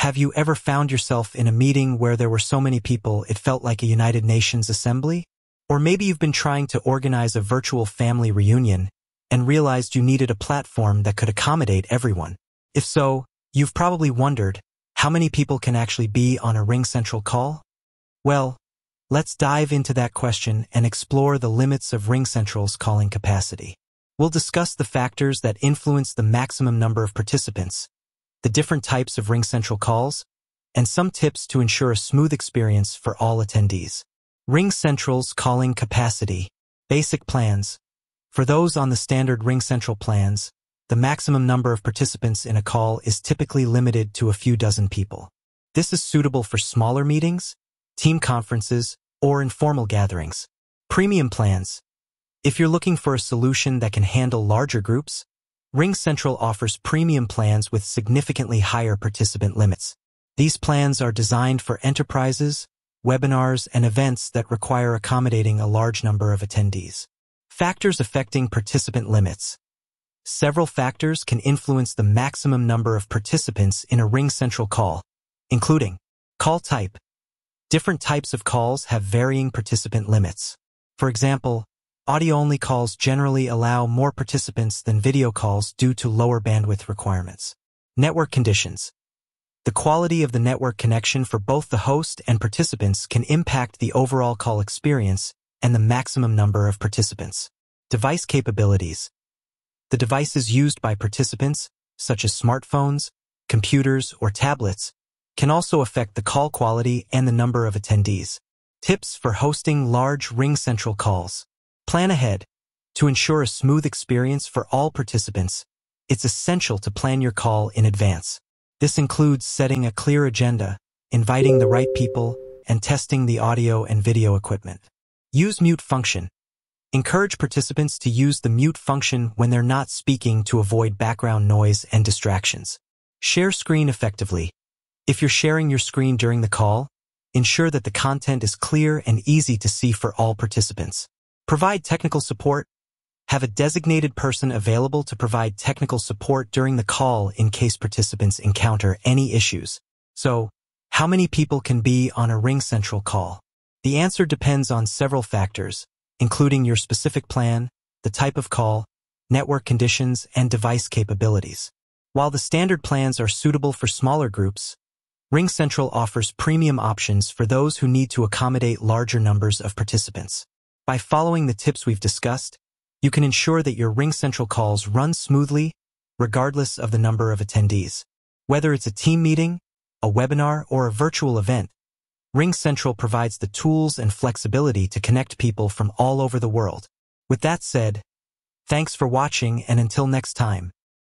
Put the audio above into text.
Have you ever found yourself in a meeting where there were so many people it felt like a United Nations assembly? Or maybe you've been trying to organize a virtual family reunion and realized you needed a platform that could accommodate everyone. If so, you've probably wondered, how many people can actually be on a RingCentral call? Well, let's dive into that question and explore the limits of RingCentral's calling capacity. We'll discuss the factors that influence the maximum number of participants, the different types of RingCentral calls, and some tips to ensure a smooth experience for all attendees. RingCentral's calling capacity. Basic plans. For those on the standard RingCentral plans, the maximum number of participants in a call is typically limited to a few dozen people. This is suitable for smaller meetings, team conferences, or informal gatherings. Premium plans. If you're looking for a solution that can handle larger groups, RingCentral offers premium plans with significantly higher participant limits. These plans are designed for enterprises, webinars, and events that require accommodating a large number of attendees. Factors affecting participant limits. Several factors can influence the maximum number of participants in a RingCentral call, including call type. Different types of calls have varying participant limits. For example, audio-only calls generally allow more participants than video calls due to lower bandwidth requirements. Network conditions. The quality of the network connection for both the host and participants can impact the overall call experience and the maximum number of participants. Device capabilities. The devices used by participants, such as smartphones, computers, or tablets, can also affect the call quality and the number of attendees. Tips for hosting large RingCentral calls. Plan ahead. To ensure a smooth experience for all participants, it's essential to plan your call in advance. This includes setting a clear agenda, inviting the right people, and testing the audio and video equipment. Use mute function. Encourage participants to use the mute function when they're not speaking to avoid background noise and distractions. Share screen effectively. If you're sharing your screen during the call, ensure that the content is clear and easy to see for all participants. Provide technical support. Have a designated person available to provide technical support during the call in case participants encounter any issues. So, how many people can be on a RingCentral call? The answer depends on several factors, including your specific plan, the type of call, network conditions, and device capabilities. While the standard plans are suitable for smaller groups, RingCentral offers premium options for those who need to accommodate larger numbers of participants. By following the tips we've discussed, you can ensure that your RingCentral calls run smoothly, regardless of the number of attendees. Whether it's a team meeting, a webinar, or a virtual event, RingCentral provides the tools and flexibility to connect people from all over the world. With that said, thanks for watching, and until next time.